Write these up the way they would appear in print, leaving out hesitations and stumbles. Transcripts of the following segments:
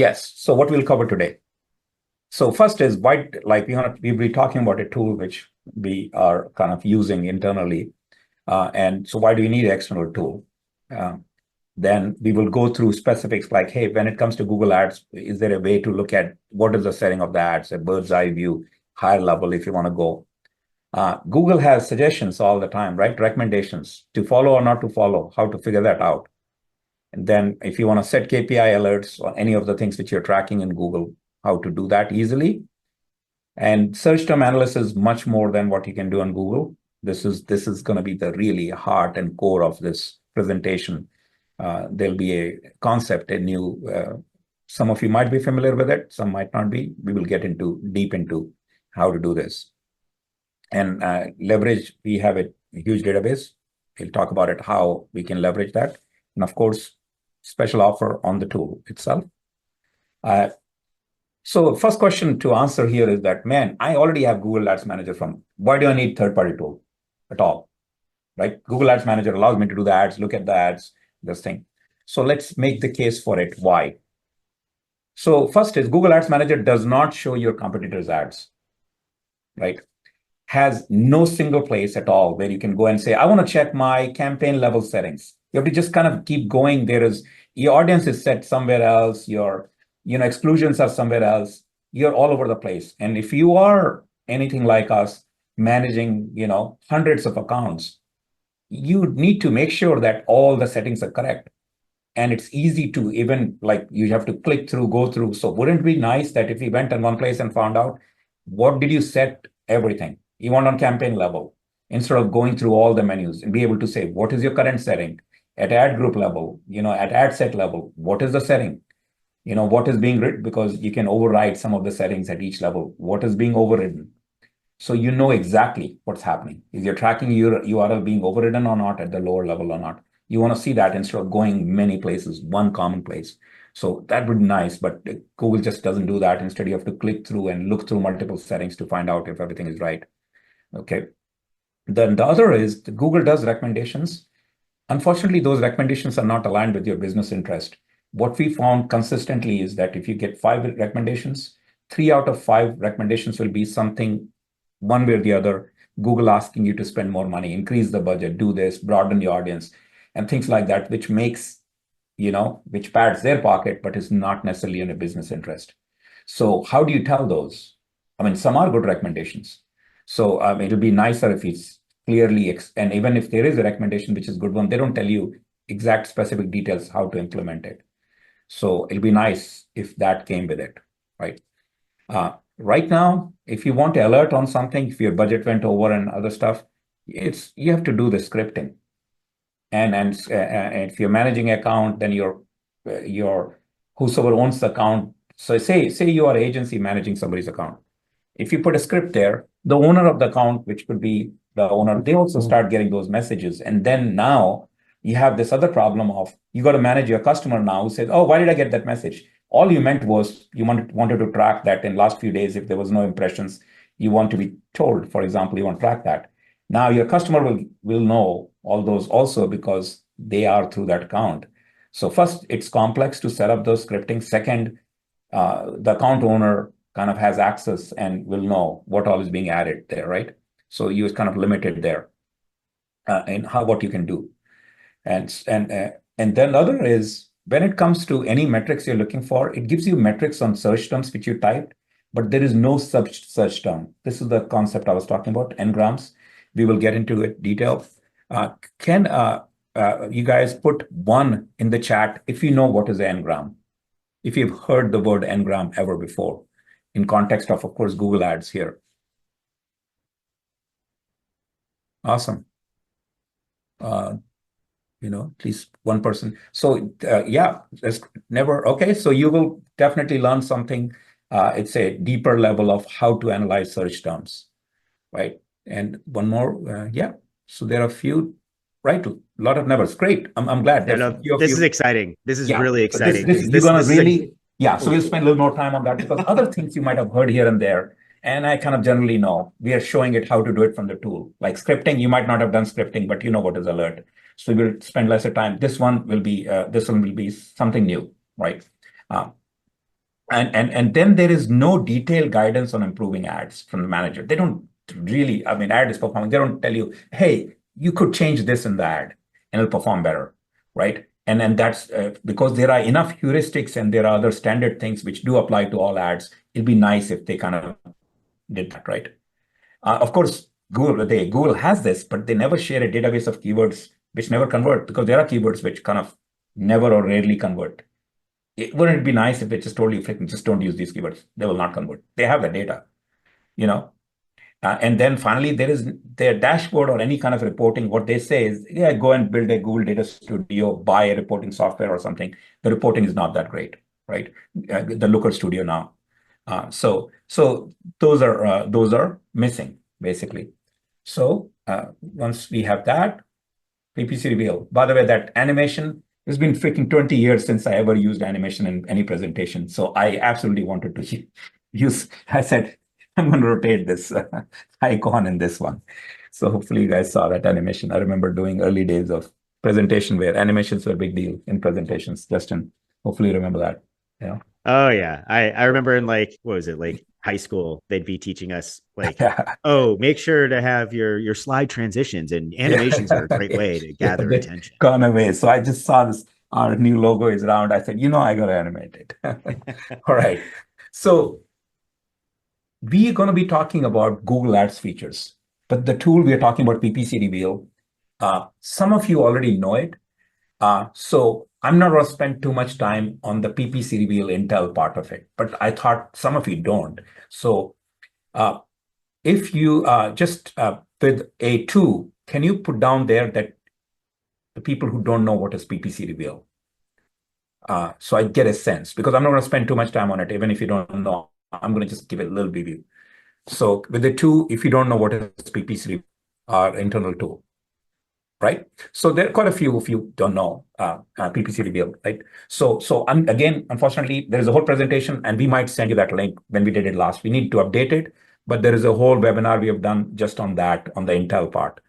Yes. So what we'll cover today. So first is we'll be talking about a tool which we are kind of using internally. And so why do you need an external tool? Then we will go through specifics like, hey, when it comes to Google Ads, is there a way to look at what is the setting of the ads, a bird's eye view, higher level if you want to go. Google has suggestions all the time, right? Recommendations to follow or not to follow, how to figure that out. And then if you want to set KPI alerts or any of the things which you're tracking in Google, how to do that easily. And search term analysis is much more than what you can do on Google. This is going to be the really heart and core of this presentation. There'll be a concept, a new, some of you might be familiar with it, some might not be. We will get deep into how to do this. And leverage, we have a huge database. We'll talk about it, how we can leverage that. And of course, special offer on the tool itself. So first question to answer here is that, man, I already have Google Ads Manager why do I need third-party tool at all, right? Google Ads Manager allows me to do the ads, look at the ads, this thing. So let's make the case for it. Why? So first is Google Ads Manager does not show your competitors' ads, right? Has no single place at all where you can go and say, I want to check my campaign level settings. You have to just kind of keep going. Your audience is set somewhere else. Your exclusions are somewhere else. You're all over the place. And if you are anything like us, managing, hundreds of accounts, you need to make sure that all the settings are correct. And it's easy to even you have to click through, go through. So wouldn't it be nice that if we went in one place and found out, what did you set everything? You want on campaign level, instead of going through all the menus and be able to say, what is your current setting at ad group level, at ad set level, what is the setting? What is being written, because you can override some of the settings at each level. What is being overridden? So you know exactly what's happening. Is your tracking your URL being overridden or not at the lower level or not? You want to see that instead of going many places, one common place. So that would be nice, but Google just doesn't do that. Instead, you have to click through and look through multiple settings to find out if everything is right. Okay. Then the other is Google does recommendations. Unfortunately, those recommendations are not aligned with your business interest. What we found consistently is that if you get 5 recommendations, 3 out of 5 recommendations will be something one way or the other, Google asking you to spend more money, increase the budget, do this, broaden the audience, and things like that, which makes, which pads their pocket, but is not necessarily in a business interest. So how do you tell those? I mean, some are good recommendations. So it'll be nicer if it's clearly, and even if there is a recommendation, which is a good one, they don't tell you exact specific details how to implement it. So it'll be nice if that came with it, right? Right now, if you want to alert on something, if your budget went over and other stuff, you have to do the scripting. And if you're managing an account, then your whosoever owns the account. So say you are agency managing somebody's account. If you put a script there, the owner of the account, which could be the owner, they also start getting those messages. And then now you have this other problem of you got to manage your customer now who says, oh, why did I get that message? All you meant was you wanted to track that in last few days. If there was no impressions, you want to be told, for example, you want to track that. Now your customer will know all those also because they are through that account. So first, it's complex to set up those scripting. Second, the account owner kind of has access and will know what all is being added there, right? So you're kind of limited there in what you can do. And then the other is when it comes to any metrics you're looking for, it gives you metrics on search terms which you typed, but there is no search term. This is the concept I was talking about, n-grams. We will get into it detail. Can you guys put 1 in the chat if you know what is an n-gram? If you've heard the word n-gram ever before, in context of course, Google Ads here. Awesome. At least one person. So yeah, there's never, okay. So you will definitely learn something. It's a deeper level of how to analyze search terms, right? And one more, yeah. So there are a few, right? A lot of numbers. Great. I'm glad. This is exciting. This is really exciting. You're gonna really, yeah. So we'll spend a little more time on that because other things you might have heard here and there. And I kind of generally know we are showing it how to do it from the tool. Like scripting, you might not have done scripting, but you know what is alert. So we'll spend lesser time. This one will be something new, right? And then there is no detailed guidance on improving ads from the manager. They don't really, I mean, ad is performing. They don't tell you, hey, you could change this in the ad and it'll perform better, right? And then that's because there are enough heuristics and there are other standard things which do apply to all ads. It'd be nice if they kind of did that, right? Of course, Google has this, but they never share a database of keywords which never convert, because there are keywords which kind of never or rarely convert. Wouldn't it be nice if they just told you, just don't use these keywords? They will not convert. They have the data, you know. And then finally, there is their dashboard or any kind of reporting. What they say is, yeah, go and build a Google Data Studio, buy a reporting software or something. The reporting is not that great, right? The Looker Studio now. So those are missing basically. So once we have that, PPC reveal. By the way, that animation, it's been freaking 20 years since I ever used animation in any presentation. So I absolutely wanted to use, I said, I'm going to rotate this icon in this one. So hopefully you guys saw that animation. I remember doing early days of presentation where animations were a big deal in presentations. Justin, hopefully you remember that. Yeah. Oh yeah. I remember in like, what was it, like high school, they'd be teaching us like, oh, make sure to have your slide transitions, and animations are a great way to gather attention. Gone away. So I just saw this, our new logo is around. I said, I got to animate it. All right. So we're going to be talking about Google Ads features, but the tool we are talking about, PPC Reveal, some of you already know it. So I'm not going to spend too much time on the PPC Reveal Intel part of it, but I thought some of you don't. So if you just with A2, can you put down there that the people who don't know what is PPC Reveal? So I get a sense, because I'm not going to spend too much time on it, even if you don't know. I'm going to just give it a little preview. So with the two, if you don't know what is PPC, our internal tool, right? So there are quite a few if you don't know PPC Reveal, right? So again, unfortunately, there is a whole presentation, and we might send you that link when we did it last. We need to update it, but there is a whole webinar we have done just on that, on the Intel part.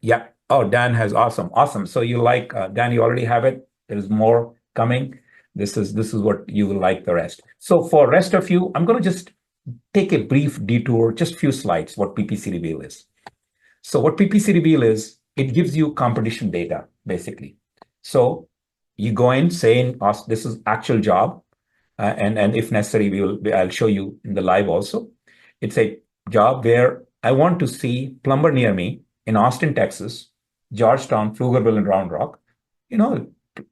Yeah. Oh, Dan has awesome. So you like Dan? You already have it. There is more coming. This is what you will like the rest. So for rest of you, I'm going to just take a brief detour, just few slides, what PPC Reveal is. So what PPC Reveal is, it gives you competition data, basically. So you go in, say, this is actual job, and if necessary, I'll show you in the live also. It's a job where I want to see plumber near me in Austin, Texas, Georgetown, Pflugerville, and Round Rock.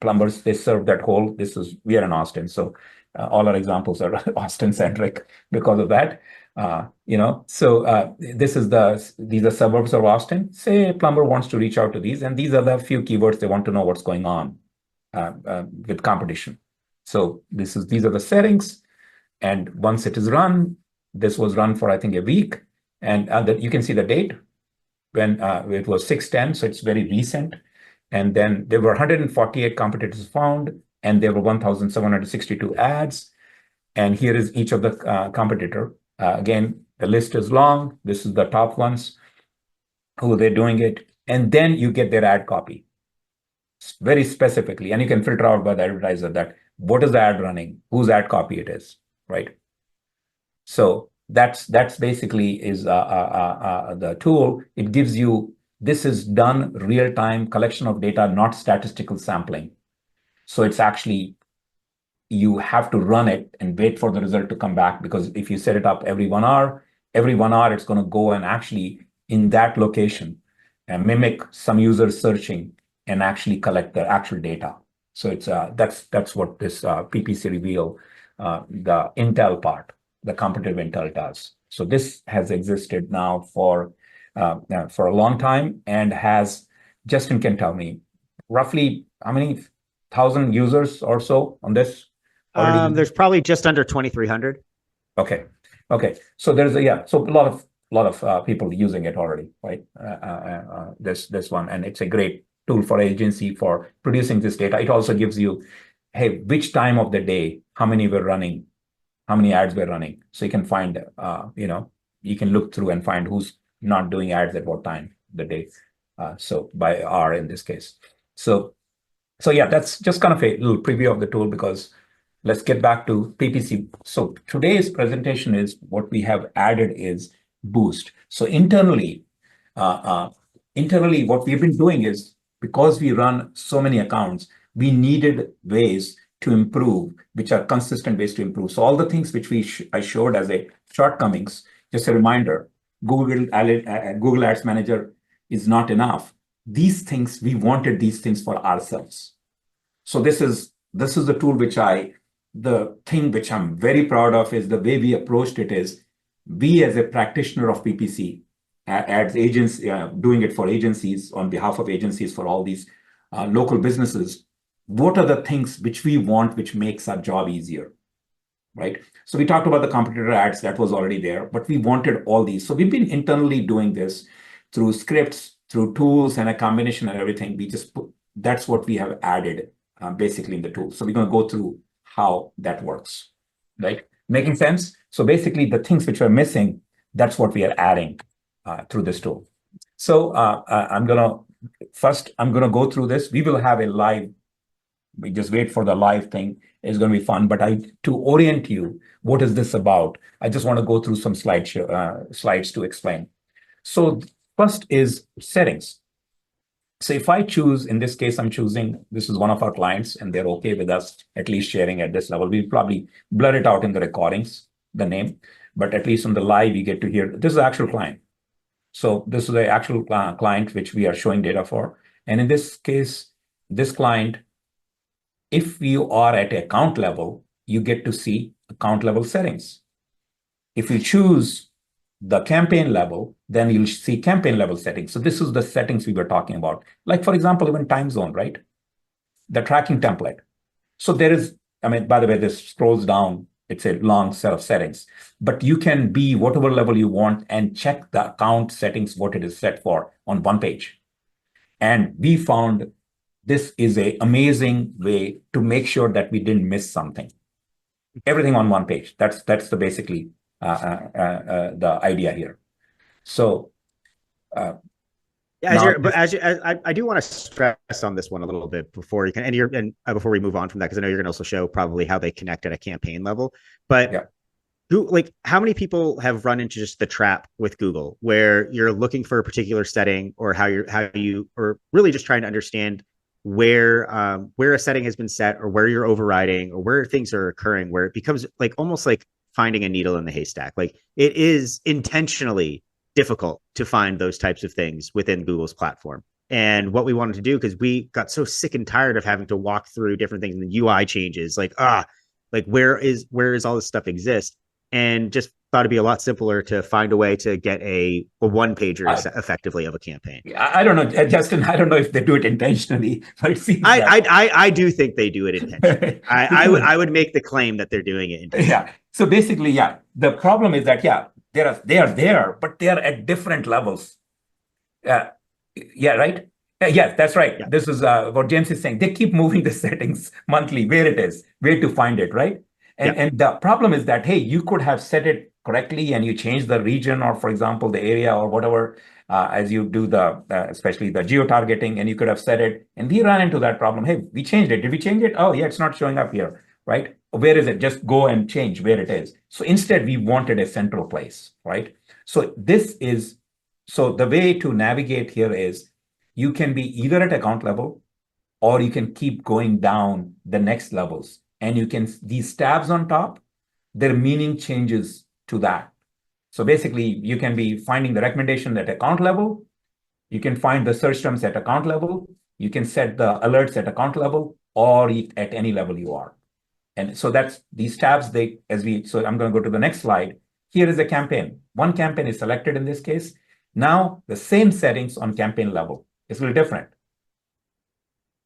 Plumbers, they serve that whole, we are in Austin, so all our examples are Austin centric because of that. So these are suburbs of Austin. Say a plumber wants to reach out to these, and these are the few keywords they want to know what's going on with competition. So these are the settings, and once it is run, this was run for I think a week, and you can see the date when it was 6/10, so it's very recent. And then there were 148 competitors found, and there were 1,762 ads. And here is each of the competitor. Again, the list is long. This is the top ones, who they're doing it. And then you get their ad copy very specifically. And you can filter out by the advertiser that what is the ad running, whose ad copy it is, right? So that's basically is the tool. It gives you, this is done real-time collection of data, not statistical sampling. So it's actually, you have to run it and wait for the result to come back, because if you set it up every 1 hour, it's going to go and actually in that location and mimic some user searching and actually collect the actual data. So it's that's what this PPC Reveal, the Intel part, the competitive Intel does. So this has existed now for a long time, and has, Justin can tell me, roughly how many 1,000 users or so on this already? There's probably just under 2,300. Okay. So there's so a lot of people using it already, right? This one, and it's a great tool for agency for producing this data. It also gives you, hey, which time of the day, how many were running, how many ads were running. So you can find, you can look through and find who's not doing ads at what time of the day. So by hour in this case. So yeah, that's just kind of a little preview of the tool, because let's get back to PPC. So today's presentation is what we have added is boost. So internally, what we've been doing is, because we run so many accounts, we needed ways to improve, which are consistent ways to improve. So all the things which I showed as a shortcomings, just a reminder, Google Ads Manager is not enough. These things, we wanted these things for ourselves. So this is the tool the thing which I'm very proud of is the way we approached it is, we as a practitioner of PPC, ads agents, doing it for agencies, on behalf of agencies for all these local businesses, what are the things which we want, which makes our job easier, right? So we talked about the competitor ads, that was already there, but we wanted all these. So we've been internally doing this through scripts, through tools, and a combination of everything. That's what we have added basically in the tool. So we're going to go through how that works, right? Making sense? So basically the things which are missing, that's what we are adding through this tool. So I'm going to go through this. We will have a live, we just wait for the live thing. It's going to be fun, but to orient you, what is this about? I just want to go through some slides to explain. So first is settings. So if I choose, in this case, I'm choosing, this is one of our clients and they're okay with us at least sharing at this level. We'll probably blur it out in the recordings, the name, but at least on the live, you get to hear, this is the actual client. So this is the actual client which we are showing data for. And in this case, this client, if you are at account level, you get to see account level settings. If you choose the campaign level, then you'll see campaign level settings. So this is the settings we were talking about. Like, for example, even time zone, right? The tracking template. So there is, I mean, by the way, this scrolls down, it's a long set of settings, but you can be whatever level you want and check the account settings, what it is set for on one page. And we found this is an amazing way to make sure that we didn't miss something. Everything on one page. That's the basically the idea here. So, I do want to stress on this one a little bit before you can, before we move on from that, because I know you're going to also show probably how they connect at a campaign level. But yeah. How many people have run into just the trap with Google where you're looking for a particular setting, or how you or really just trying to understand where a setting has been set, or where you're overriding, or where things are occurring, where it becomes like almost like finding a needle in the haystack. Like, it is intentionally difficult to find those types of things within Google's platform. And what we wanted to do, because we got so sick and tired of having to walk through different things and the UI changes, where is all this stuff exist, and just thought it'd be a lot simpler to find a way to get a one-pager effectively of a campaign. I don't know, Justin, I don't know if they do it intentionally, but it seems I do think they do it intentionally. I would make the claim that they're doing it intentionally. Yeah. So basically, yeah, the problem is that, yeah, they are there, but they are at different levels. Yeah, right. Yes, that's right. Yeah. This is what James is saying. They keep moving the settings monthly, where it is, where to find it, right? And the problem is that, hey, you could have set it correctly and you change the region, or for example, the area or whatever, as you do especially the geo-targeting, and you could have set it. And we ran into that problem. Hey, we changed it. Did we change it? Oh, yeah, it's not showing up here, right? Where is it? Just go and change where it is. So instead, we wanted a central place, right? So the way to navigate here is, you can be either at account level, or you can keep going down the next levels. And these tabs on top, their meaning changes to that. So basically, you can be finding the recommendation at account level. You can find the search terms at account level. You can set the alerts at account level, or at any level you are. And so that's these tabs, so I'm going to go to the next slide. Here is a campaign. One campaign is selected in this case. Now, the same settings on campaign level. It's a little different,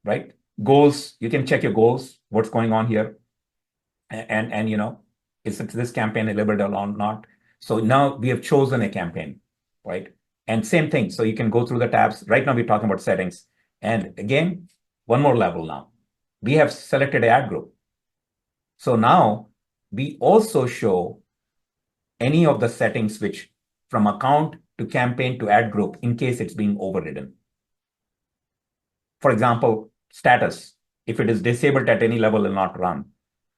right? Goals, you can check your goals, what's going on here. And is this campaign delivered or not? So now we have chosen a campaign, right? And same thing. So you can go through the tabs. Right now we're talking about settings. And again, one more level now. We have selected an ad group. So now we also show any of the settings which from account to campaign to ad group in case it's being overridden. For example, status. If it is disabled at any level, it will not run.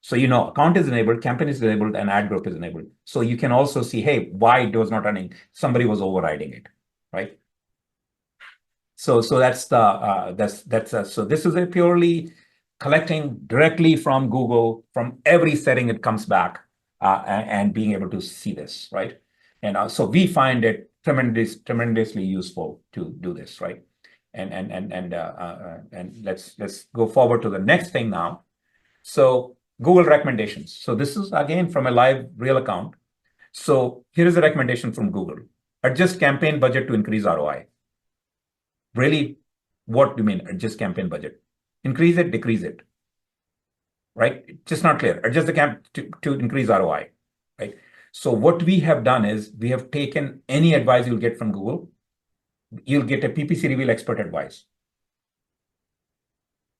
So, account is enabled, campaign is enabled, and ad group is enabled. So you can also see, hey, why it was not running? Somebody was overriding it, right? So that's so this is a purely collecting directly from Google, from every setting it comes back, and being able to see this, right? And so we find it tremendously useful to do this, right? And let's go forward to the next thing now. So Google recommendations. So this is again from a live real account. So here is a recommendation from Google: adjust campaign budget to increase ROI. Really, what do you mean adjust campaign budget? Increase it, decrease it, right? It's just not clear. Adjust the camp to increase ROI, right? So what we have done is we have taken any advice you'll get from Google. You'll get a PPC reveal expert advice.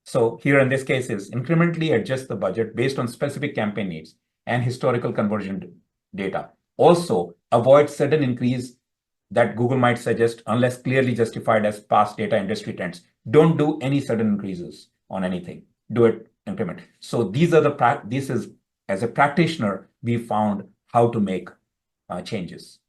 So here in this case is incrementally adjust the budget based on specific campaign needs and historical conversion data. Also, avoid sudden increase that Google might suggest unless clearly justified as past data industry trends. Don't do any sudden increases on anything. Do it increment. So these are this is, as a practitioner, we found how to make changes,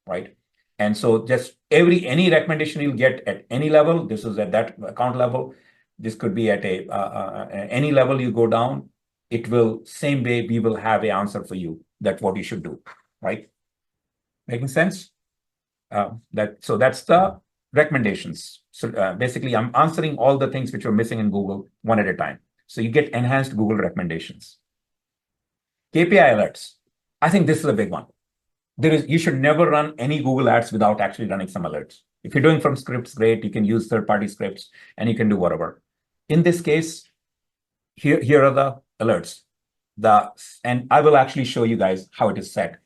right? And so just any recommendation you'll get at any level, this is at that account level, this could be at any level you go down, it will, same way we will have an answer for you that what you should do, right? Making sense? So that's the recommendations. So basically, I'm answering all the things which are missing in Google one at a time. So you get enhanced Google recommendations. KPI alerts. I think this is a big one. You should never run any Google ads without actually running some alerts. If you're doing from scripts, great. You can use third-party scripts and you can do whatever. In this case, here are the alerts. And I will actually show you guys how it is set.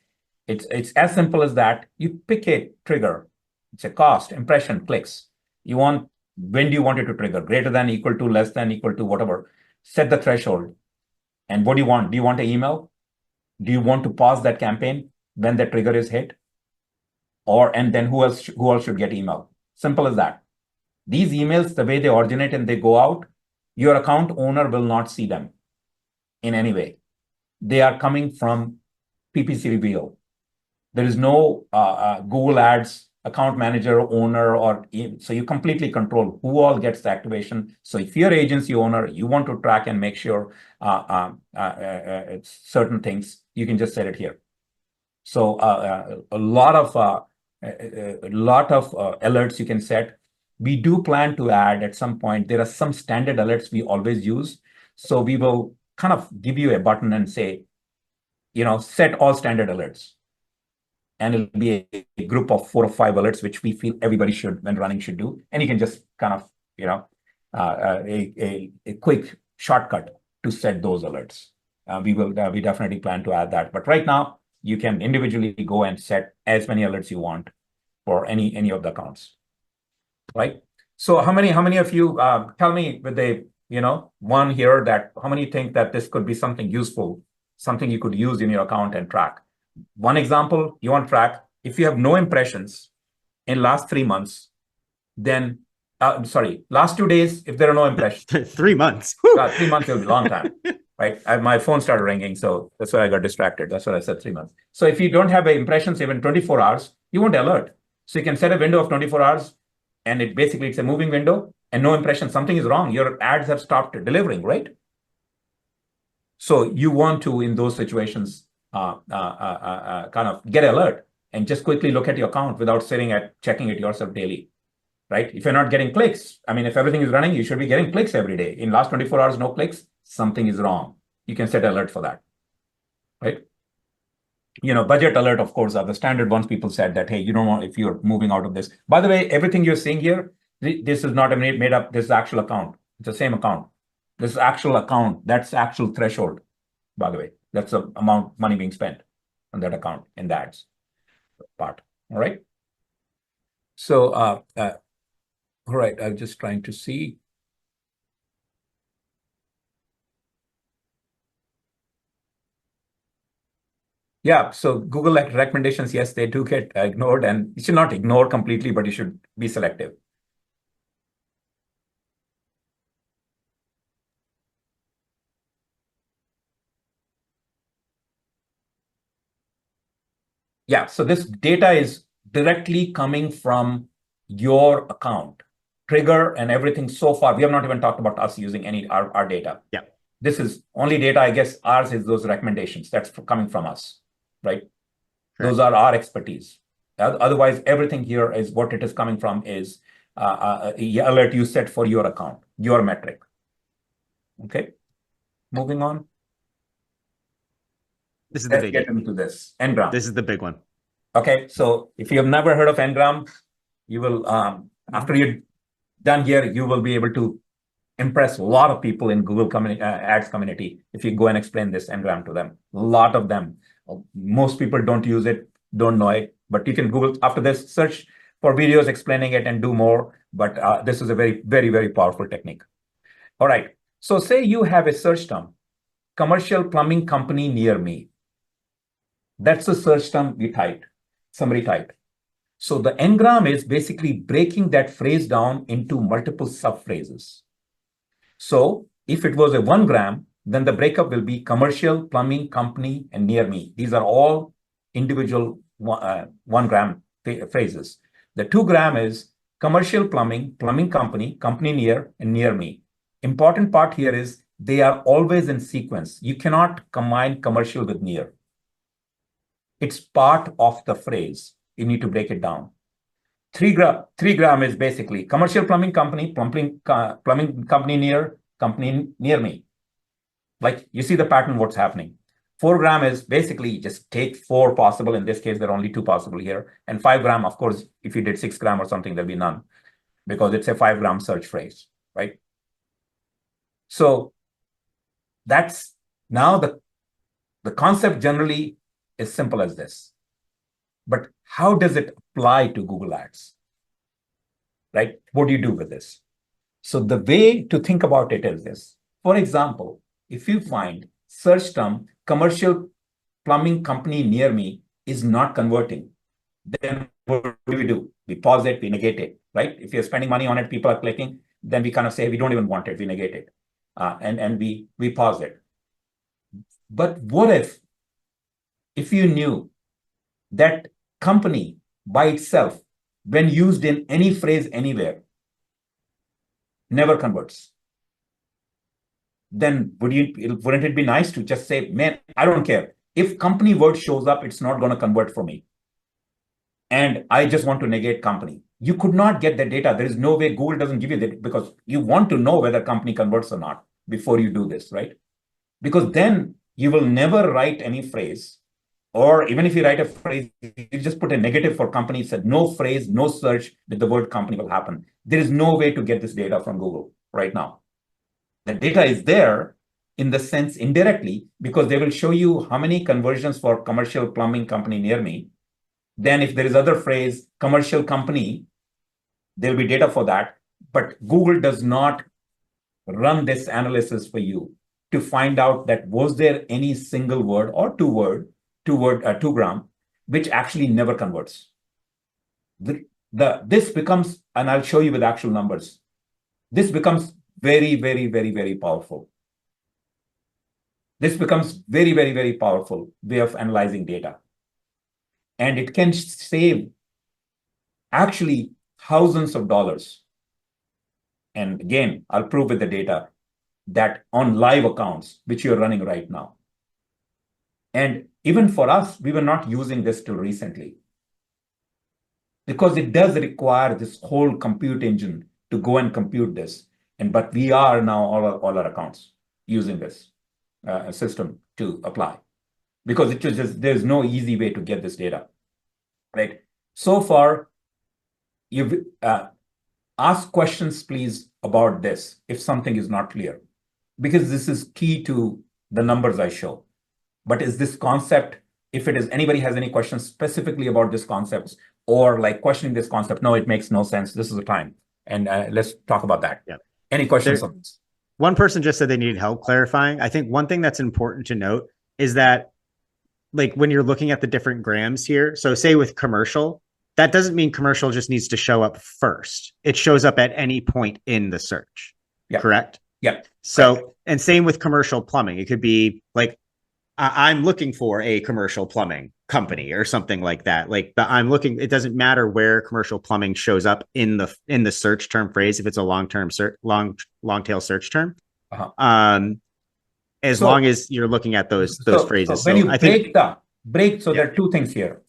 It's as simple as that. You pick a trigger. It's a cost, impression, clicks. When do you want it to trigger? Greater than, equal to, less than, equal to, whatever. Set the threshold. And what do you want? Do you want an email? Do you want to pause that campaign when the trigger is hit? And then who else should get email? Simple as that. These emails, the way they originate and they go out, your account owner will not see them in any way. They are coming from PPC reveal. There is no Google Ads account manager, owner, so you completely control who all gets the activation. So if you're agency owner, you want to track and make sure it's certain things, you can just set it here. So a lot of alerts you can set. We do plan to add at some point. There are some standard alerts we always use. So we will kind of give you a button and say, set all standard alerts. And it'll be a group of 4 or 5 alerts, which we feel everybody when running should do. And you can just kind of, a quick shortcut to set those alerts. We definitely plan to add that. But right now, you can individually go and set as many alerts you want for any of the accounts, right? So how many of you tell me with one here that how many think that this could be something useful, something you could use in your account and track? One example, you want to track, if you have no impressions in last 3 months, then, last 2 days, if there are no impressions. 3 months. 3 months will be a long time, right? My phone started ringing, so that's why I got distracted. That's why I said 3 months. So if you don't have impressions even 24 hours, you won't alert. So you can set a window of 24 hours, and it's a moving window, and no impression, something is wrong. Your ads have stopped delivering, right? So you want to, in those situations, kind of get alert and just quickly look at your account without checking it yourself daily, right? If you're not getting clicks, if everything is running, you should be getting clicks every day. In last 24 hours, no clicks, something is wrong. You can set alert for that, right? Budget alert, of course, are the standard ones. People said that, hey, you don't want, if you're moving out of this. By the way, everything you're seeing here, this is not made up. This is actual account. It's the same account. This is actual account. That's actual threshold, by the way. That's the amount of money being spent on that account in the ads part. All right. So, all right. I'm just trying to see. Yeah. So Google recommendations, yes, they do get ignored, and you should not ignore completely, but you should be selective. Yeah, so this data is directly coming from your account. Trigger and everything so far. We have not even talked about us using our data. Yeah. This is only data, I guess, ours is those recommendations. That's coming from us, right? Correct. Those are our expertise. Otherwise, everything here is what it is coming from is alert you set for your account, your metric. Okay, moving on. This is the biggie. Let's get into this. Ngram. This is the big one. Okay, so if you have never heard of Ngram, you will, after you're done here, you will be able to impress a lot of people in Google Ads community if you go and explain this Ngram to them. A lot of them. Most people don't use it, don't know it, but you can Google after this, search for videos explaining it and do more. But this is a very, very, very powerful technique. All right. So say you have a search term, commercial plumbing company near me. That's a search term we typed, somebody typed. So the Ngram is basically breaking that phrase down into multiple sub-phrases. So if it was a 1 gram, then the breakup will be commercial, plumbing, company, and near me. These are all individual 1 gram phrases. The 2 gram is commercial plumbing, plumbing company, company near, and near me. Important part here is they are always in sequence. You cannot combine commercial with near. It's part of the phrase. You need to break it down. 3 gram is basically commercial plumbing company, plumbing company near me. Like you see the pattern, what's happening. 4 gram is basically just take 4 possible. In this case, there are only 2 possible here. And 5 gram, of course, if you did 6 gram or something, there'll be none because it's a 5 gram search phrase, right? So that's now the concept generally is simple as this. But how does it apply to Google Ads? Right? What do you do with this? So the way to think about it is this. For example, if you find search term commercial plumbing company near me is not converting, then what do? We pause it, we negate it, right? If you're spending money on it, people are clicking, then we kind of say we don't even want it, we negate it. And we pause it. But what if you knew that company by itself, when used in any phrase anywhere, never converts? Then wouldn't it be nice to just say, man, I don't care. If company word shows up, it's not going to convert for me. And I just want to negate company. You could not get that data. There is no way Google doesn't give you that because you want to know whether company converts or not before you do this, right? Because then you will never write any phrase. Or even if you write a phrase, you just put a negative for company, said no phrase, no search with the word company will happen. There is no way to get this data from Google right now. The data is there in the sense indirectly because they will show you how many conversions for commercial plumbing company near me. Then if there is other phrase, commercial company, there'll be data for that. But Google does not run this analysis for you to find out that was there any single word or 2 gram, which actually never converts. This becomes, and I'll show you with actual numbers, this becomes very, very, very, very powerful. This becomes very, very, very powerful way of analyzing data. And it can save actually thousands of dollars. And again, I'll prove with the data that on live accounts, which you're running right now. And even for us, we were not using this till recently because it does require this whole compute engine to go and compute this. But we are now all our accounts using this system to apply because it was just, there's no easy way to get this data, right? So far, you've asked questions, please, about this if something is not clear, because this is key to the numbers I show. But is this concept, if it is, anybody has any questions specifically about this concept or like questioning this concept, no, it makes no sense. This is the time. And let's talk about that. Yeah. Any questions on this? One person just said they needed help clarifying. I think one thing that's important to note is that like when you're looking at the different grams here, so say with commercial, that doesn't mean commercial just needs to show up first. It shows up at any point in the search, correct? Yeah. So, and same with commercial plumbing. It could be like I'm looking for a commercial plumbing company or something like that. Like I'm looking, it doesn't matter where commercial plumbing shows up in the search term phrase, if it's a long-term search, long tail search term. As long as you're looking at those phrases. So when you I think there are two things here.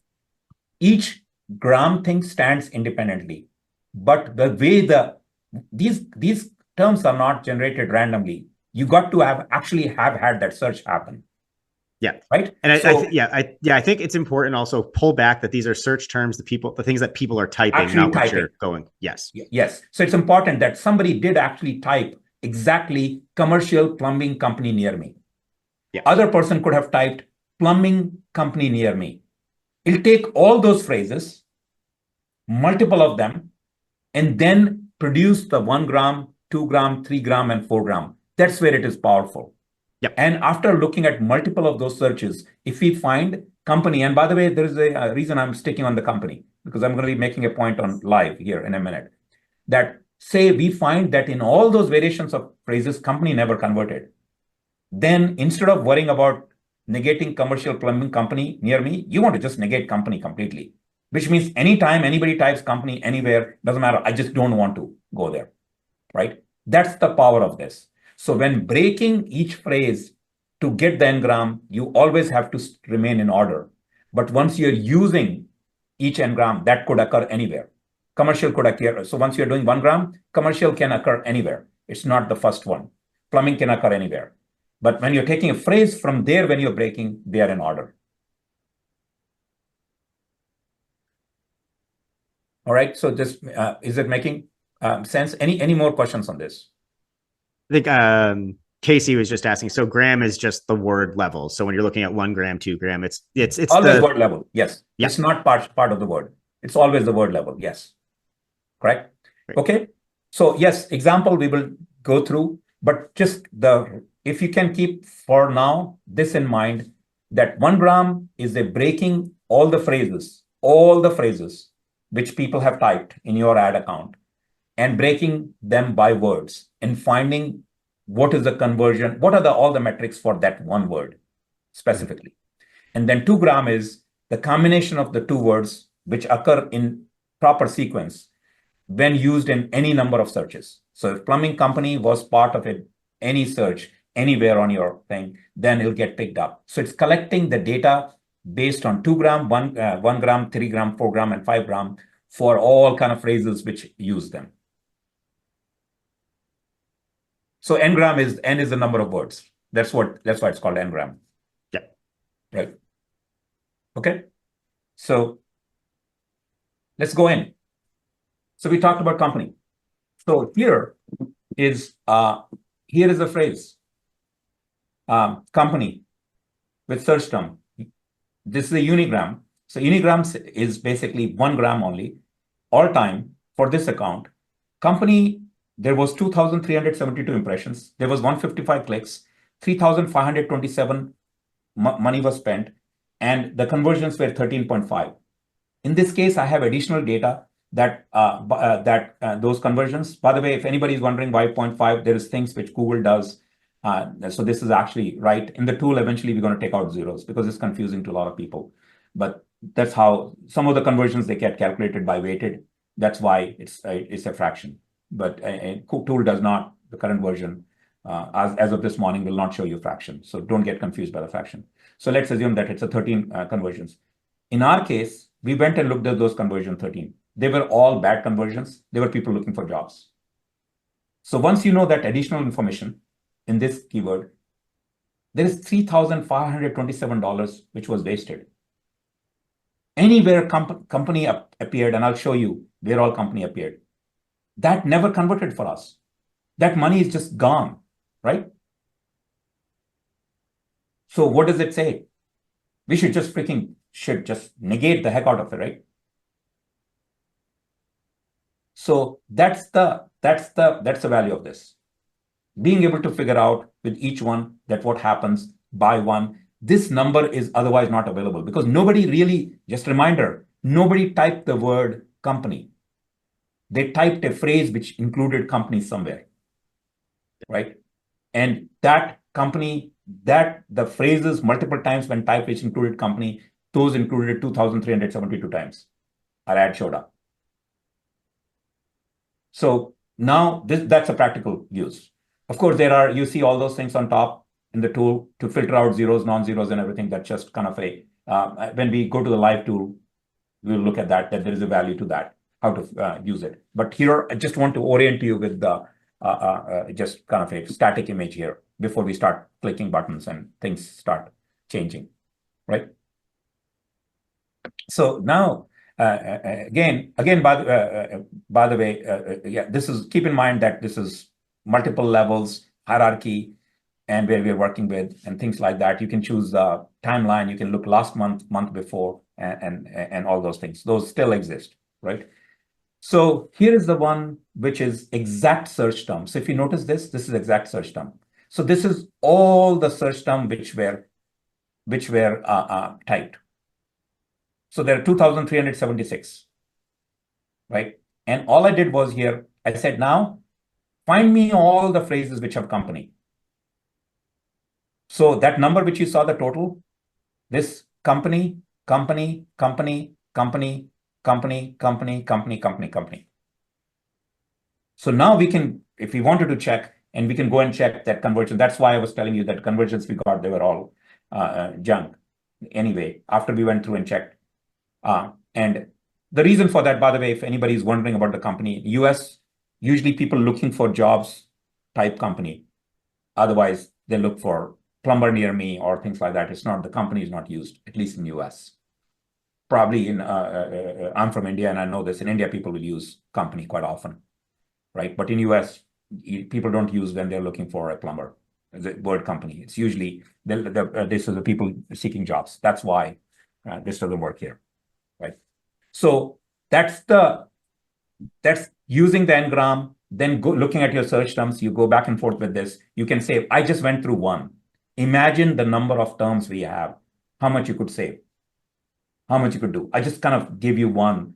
Each gram thing stands independently, but the way these terms are not generated randomly. You got to actually have had that search happen. Yeah. Right. And I think it's important also pull back that these are search terms, the things that people are typing, not what you're going. Yes. Yes. So it's important that somebody did actually type exactly commercial plumbing company near me. Yeah. Other person could have typed plumbing company near me. It'll take all those phrases, multiple of them, and then produce the 1 gram, 2 gram, 3 gram, and 4 gram. That's where it is powerful. Yep. And after looking at multiple of those searches, if we find company, and by the way, there is a reason I'm sticking on the company, because I'm going to be making a point on live here in a minute, that say we find that in all those variations of phrases, company never converted. Then instead of worrying about negating commercial plumbing company near me, you want to just negate company completely, which means anytime anybody types company anywhere, doesn't matter. I just don't want to go there, right? That's the power of this. So when breaking each phrase to get the n-gram, you always have to remain in order. But once you're using each n-gram, that could occur anywhere. Commercial could occur. So once you're doing 1 gram, commercial can occur anywhere. It's not the first one. Plumbing can occur anywhere. But when you're taking a phrase from there, when you're breaking, they are in order. All right. So this is it making sense? Any more questions on this? I think Casey was just asking. So gram is just the word level. So when you're looking at 1 gram, 2 gram, it's always word level. Yes. Yeah. It's not part of the word. It's always the word level. Yes. Correct. Right. Okay. So yes, example we will go through, but just if you can keep for now this in mind, that 1 gram is a breaking all the phrases which people have typed in your ad account and breaking them by words and finding what is the conversion, what are all the metrics for that one word specifically. And then 2 gram is the combination of the two words which occur in proper sequence when used in any number of searches. So if plumbing company was part of it, any search anywhere on your thing, then it'll get picked up. So it's collecting the data based on 2 gram, 1 gram, 3 gram, 4 gram, and 5 gram for all kind of phrases which use them. So n-gram is the number of words. That's why it's called n-gram. Yeah. Right. Okay. So let's go in. So we talked about company. So here is a phrase. Company with search term. This is a unigram. So unigram is basically 1 gram only, all time for this account. Company, there was 2,372 impressions. There was 155 clicks, 3,527 money was spent, and the conversions were 13.5. In this case, I have additional data that those conversions. By the way, if anybody is wondering why 0.5, there is things which Google does. So this is actually right. In the tool, eventually we're going to take out zeros because it's confusing to a lot of people. But that's how some of the conversions they get calculated by weighted. That's why it's a fraction. But a tool does not. The current version, as of this morning, will not show you fraction. So don't get confused by the fraction. So let's assume that it's a 13 conversions. In our case, we went and looked at those conversion 13. They were all bad conversions. They were people looking for jobs. So once you know that additional information in this keyword, there is $3,527 which was wasted. Anywhere company appeared, and I'll show you where all company appeared, that never converted for us. That money is just gone, right? So what does it say? We should just negate the heck out of it, right? So that's the value of this. Being able to figure out with each one that what happens by one. This number is otherwise not available because nobody really, just a reminder, nobody typed the word company. They typed a phrase which included company somewhere, right? And that company, that the phrases multiple times when typed which included company, those included 2,372 times. Our ad showed up. So now that's a practical use. Of course, you see all those things on top in the tool to filter out zeros, non-zeros, and everything. That's just kind of when we go to the live tool, we'll look at that there is a value to that, how to use it. But here, I just want to orient you with the just kind of a static image here before we start clicking buttons and things start changing, right? So now, again, by the way, yeah, keep in mind that this is multiple levels, hierarchy, and where we're working with and things like that. You can choose the timeline. You can look last month before, and all those things. Those still exist, right? So here is the one which is exact search term. So if you notice this is exact search term. So this is all the search term which were typed. So there are 2,376, right? And all I did was here, I said, now find me all the phrases which have company. So that number which you saw, the total, this company. So now we can, if we wanted to check, and we can go and check that conversion. That's why I was telling you that conversions we got, they were all junk anyway, after we went through and checked. And the reason for that, by the way, if anybody is wondering about the company, US, usually people looking for jobs type company. Otherwise, they look for plumber near me or things like that. It's not, the company is not used, at least in US. Probably in, I'm from India and I know this. In India, people will use company quite often, right? But in US, people don't use when they're looking for a plumber, the word company. It's usually, this is the people seeking jobs. That's why this doesn't work here, right? So that's using the n-gram, then looking at your search terms, you go back and forth with this. You can say, I just went through one. Imagine the number of terms we have, how much you could save, how much you could do. I just kind of gave you one,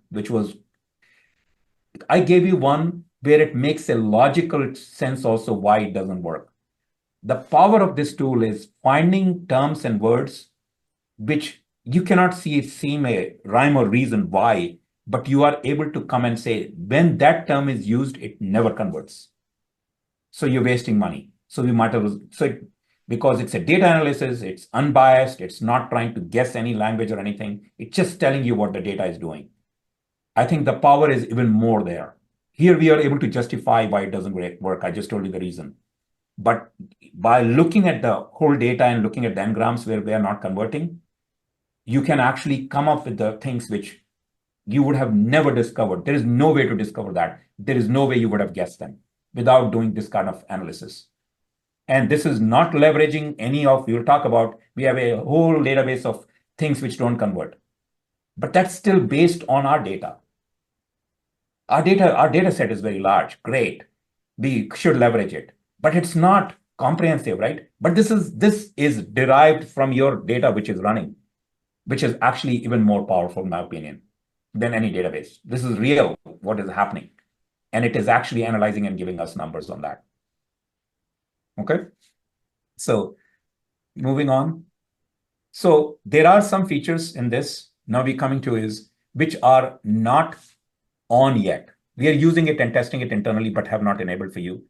I gave you one where it makes a logical sense also why it doesn't work. The power of this tool is finding terms and words which you cannot seem a rhyme or reason why, but you are able to come and say, when that term is used, it never converts. So you're wasting money. So we might have, because it's a data analysis, it's unbiased, it's not trying to guess any language or anything. It's just telling you what the data is doing. I think the power is even more there. Here we are able to justify why it doesn't work. I just told you the reason. But by looking at the whole data and looking at the n-grams where we are not converting, you can actually come up with the things which you would have never discovered. There is no way to discover that. There is no way you would have guessed them without doing this kind of analysis. And this is not leveraging any of, we'll talk about, we have a whole database of things which don't convert. But that's still based on our data. Our data set is very large, great. We should leverage it, but it's not comprehensive, right? But this is derived from your data which is running, which is actually even more powerful, in my opinion, than any database. This is real, what is happening. And it is actually analyzing and giving us numbers on that. Okay. So moving on. So there are some features in this. Now we're coming to is which are not on yet. We are using it and testing it internally, but have not enabled for you.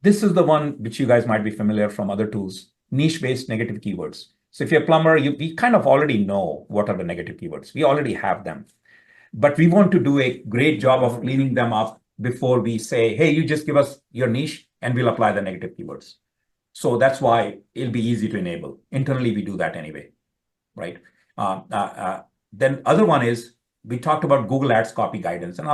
This is the one which you guys might be familiar from other tools, niche-based negative keywords. So if you're a plumber, we kind of already know what are the negative keywords. We already have them. But we want to do a great job of cleaning them up before we say, hey, you just give us your niche and we'll apply the negative keywords. So that's why it'll be easy to enable. Internally, we do that anyway, right? Then other one is, we talked about Google Ads copy guidance, and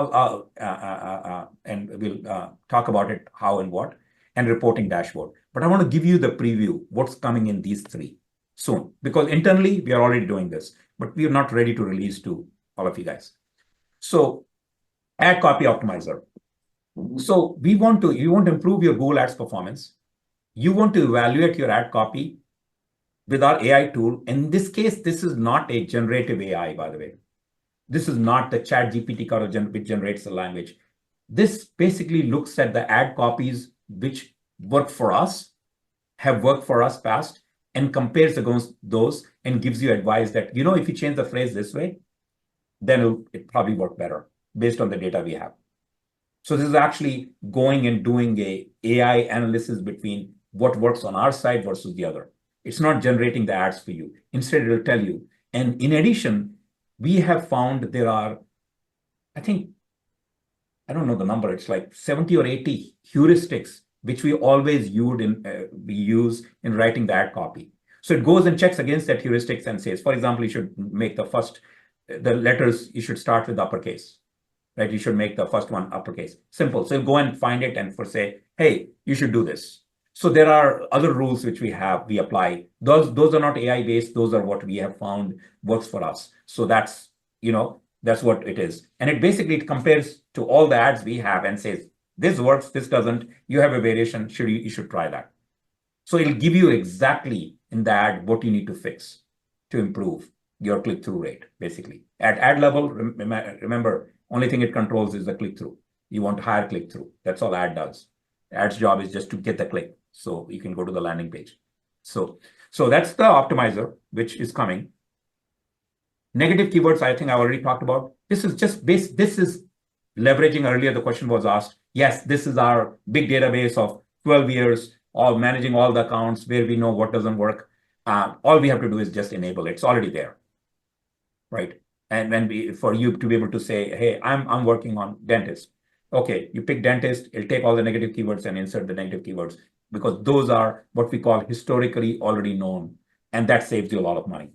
we'll talk about it, how and what, and reporting dashboard. But I want to give you the preview, what's coming in these three soon, because internally we are already doing this, but we are not ready to release to all of you guys. So ad copy optimizer. So you want to improve your Google Ads performance. You want to evaluate your ad copy with our AI tool. In this case, this is not a generative AI, by the way. This is not the chat GPT which generates the language. This basically looks at the ad copies which work for us have worked for us past and compares against those and gives you advice that, you know, if you change the phrase this way, then it probably work better based on the data we have. So this is actually going and doing a AI analysis between what works on our side versus the other. It's not generating the ads for you. Instead, it'll tell you. And in addition, we have found there are, I think, I don't know the number, it's like 70 or 80 heuristics, which we always use in writing the ad copy. So it goes and checks against that heuristics and says, for example, you should make the letters, you should start with uppercase, right? You should make the first one uppercase. Simple. So you'll go and find it and say, hey, you should do this. So there are other rules which we apply. Those are not AI based. Those are what we have found works for us. So that's, that's what it is. And it basically compares to all the ads we have and says, this works, this doesn't, you have a variation, you should try that. So it'll give you exactly in the ad what you need to fix to improve your click-through rate, basically. At ad level, remember, only thing it controls is the click-through. You want higher click-through. That's all ad does. Ad's job is just to get the click, so you can go to the landing page. So that's the optimizer, which is coming. Negative keywords, I think I already talked about. This is just this is leveraging earlier, the question was asked. Yes, this is our big database of 12 years of managing all the accounts where we know what doesn't work. All we have to do is just enable it. It's already there, right? And then for you to be able to say, hey, I'm working on dentist. Okay, you pick dentist, it'll take all the negative keywords and insert the negative keywords because those are what we call historically already known. And that saves you a lot of money.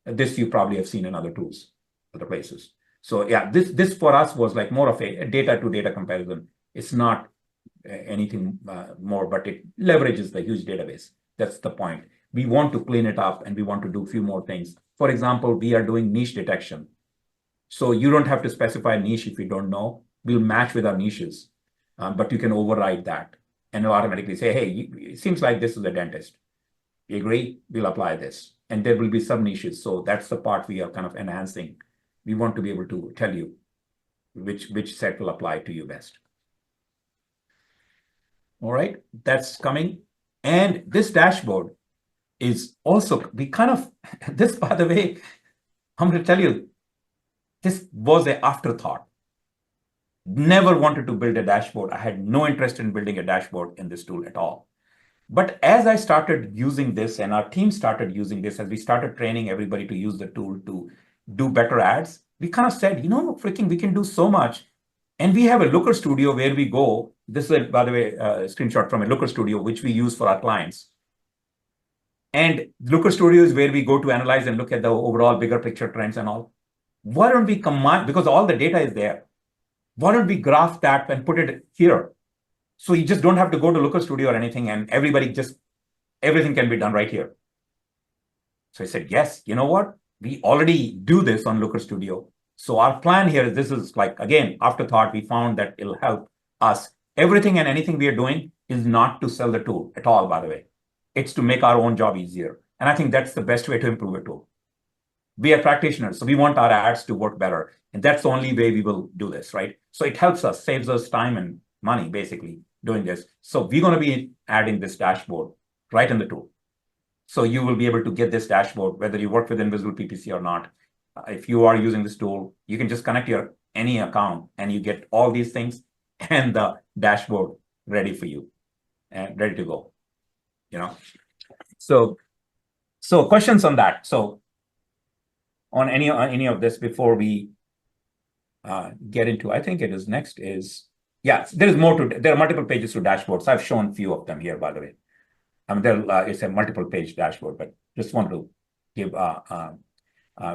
This you probably have seen in other tools, other places. So yeah, this for us was like more of a data to data comparison. It's not anything more, but it leverages the huge database. That's the point. We want to clean it up and we want to do a few more things. For example, we are doing niche detection. So you don't have to specify niche if you don't know. We'll match with our niches, but you can override that and automatically say, hey, it seems like this is a dentist. You agree? We'll apply this. And there will be some niches. So that's the part we are kind of enhancing. We want to be able to tell you which set will apply to you best. All right, that's coming. And this dashboard is also, this, by the way, I'm going to tell you, this was an afterthought. Never wanted to build a dashboard. I had no interest in building a dashboard in this tool at all. But as I started using this and our team started using this, as we started training everybody to use the tool to do better ads, we kind of said, we can do so much. And we have a Looker Studio where we go. This is, by the way, a screenshot from a Looker Studio, which we use for our clients. And Looker Studio is where we go to analyze and look at the overall bigger picture trends and all. Why don't we combine, because all the data is there. Why don't we graph that and put it here? So you just don't have to go to Looker Studio or anything, and everything can be done right here. So I said, yes, you know what? We already do this on Looker Studio. So our plan here is, this is like, again, afterthought, we found that it'll help us. Everything and anything we are doing is not to sell the tool at all, by the way. It's to make our own job easier. And I think that's the best way to improve a tool. We are practitioners, so we want our ads to work better. And that's the only way we will do this, right? So it helps us, saves us time and money, basically, doing this. So we're going to be adding this dashboard right in the tool. So you will be able to get this dashboard, whether you work with InvisiblePPC or not. If you are using this tool, you can just connect your any account and you get all these things and the dashboard ready for you and ready to go. So questions on that. So on any of this before we get into, I think it is next is, yeah, there are multiple pages to dashboards. I've shown a few of them here, by the way. It's a multiple page dashboard, but just want to give,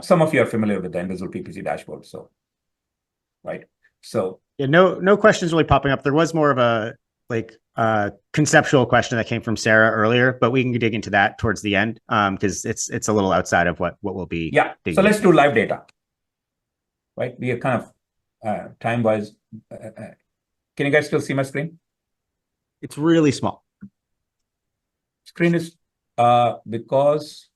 some of you are familiar with the InvisiblePPC dashboard. So, right. So yeah, no questions really popping up. There was more of a conceptual question that came from Sarah earlier, but we can dig into that towards the end because it's a little outside of what we'll be. Yeah. So let's do live data. Right. We are kind of time wise. Can you guys still see my screen? It's really small. Screen is because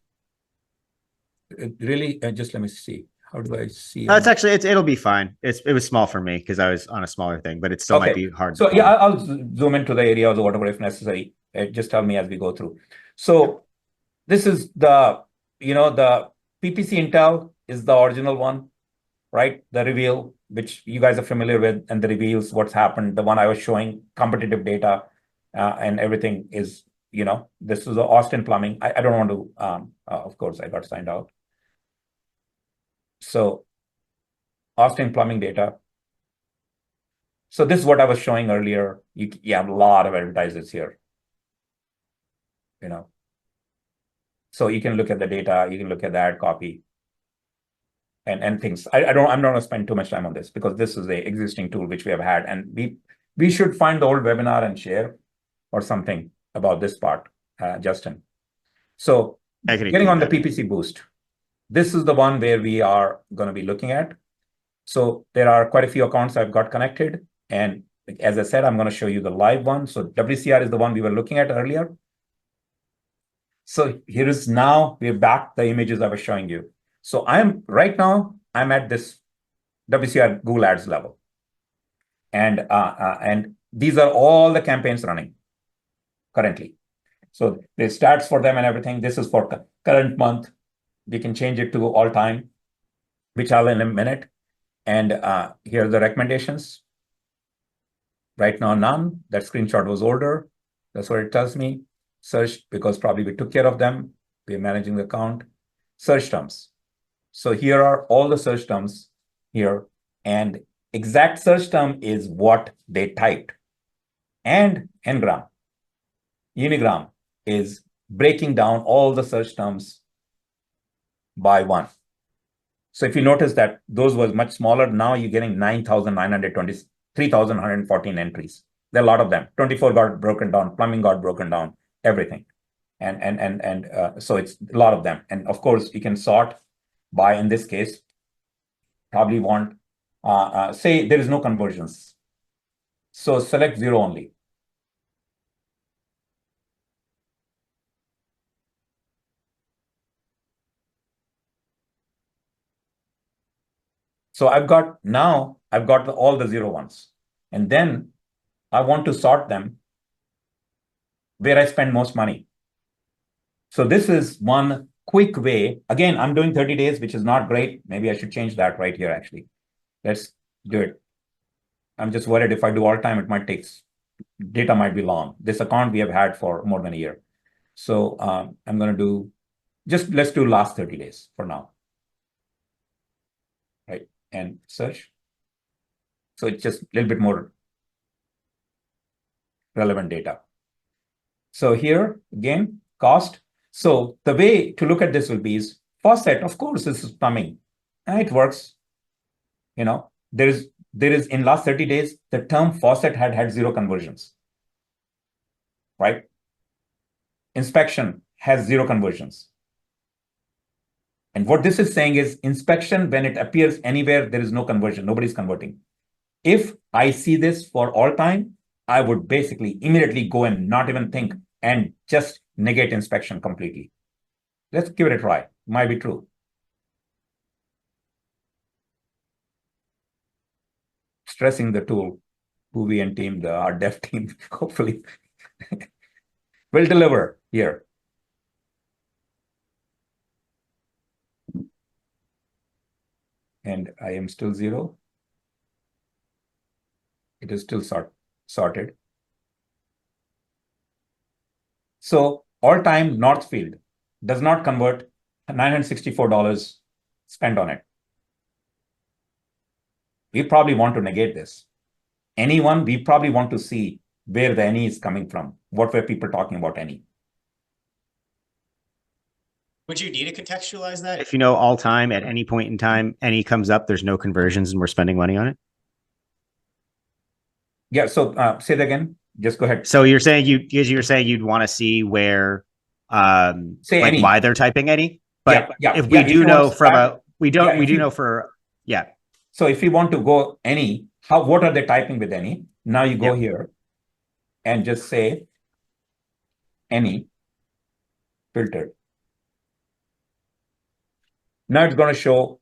it really just let me see. How do I see? It's actually it'll be fine. It was small for me because I was on a smaller thing, but it still might be hard. So yeah, I'll zoom into the areas or whatever if necessary. Just tell me as we go through. So this is the, the PPC Intel is the original one, right? The reveal, which you guys are familiar with, and the reveals what's happened. The one I was showing competitive data and everything is, this is the Austin Plumbing. I don't want to, of course, I got signed out. So Austin Plumbing data. So this is what I was showing earlier. You have a lot of advertisers here, So you can look at the data, you can look at the ad copy and things. I'm not going to spend too much time on this because this is the existing tool which we have had, and we should find the old webinar and share or something about this part, Justin. So getting on the PPC boost, this is the one where we are going to be looking at. So there are quite a few accounts I've got connected, and as I said, I'm going to show you the live one. So WCR is the one we were looking at earlier. So here is now we're back the images I was showing you. So I'm at this WCR Google Ads level. And these are all the campaigns running currently. So there's stats for them and everything. This is for current month. We can change it to all time, which I'll in a minute. And here are the recommendations. Right now, none. That screenshot was older. That's what it tells me. Search, because probably we took care of them. We're managing the account. Search terms. So here are all the search terms here. And exact search term is what they typed. And ngram, unigram is breaking down all the search terms by one. So if you notice that those was much smaller, now you're getting 9,920, 3,114 entries. There are a lot of them. 24 got broken down, plumbing got broken down, everything. And so it's a lot of them. And of course, you can sort by, in this case, probably want, say there is no conversions. So select 0 only. So I've got all the 0 ones. And then I want to sort them where I spend most money. So this is one quick way. Again, I'm doing 30 days, which is not great. Maybe I should change that right here, actually. Let's do it. I'm just worried if I do all time, it might take, data might be long. This account we have had for more than a year. So I'm going to do, let's do last 30 days for now. Right, and search. So it's just a little bit more relevant data. So here, again, cost. So the way to look at this will be is faucet. Of course, this is plumbing. And it works. There is in last 30 days, the term faucet had 0 conversions. Right? Inspection has 0 conversions. And what this is saying is inspection, when it appears anywhere, there is no conversion. Nobody's converting. If I see this for all time, I would basically immediately go and not even think and just negate inspection completely. Let's give it a try. Might be true. Stressing the tool, Bhuvi and team, our dev team, hopefully will deliver here. And I am still 0. It is still sorted. So all-time Northfield does not convert, $964 spent on it. We probably want to negate this. Anyone, we probably want to see where the any is coming from. What were people talking about any? Would you need to contextualize that? If you know all time at any point in time, any comes up, there's no conversions and we're spending money on it? Yeah, so say that again. Just go ahead. So you're saying you'd want to see where say like any. why they're typing any, but if we if do know from start, we do know for So if you want to go any, what are they typing with any? Now you go here and just say any filtered. Now it's going to show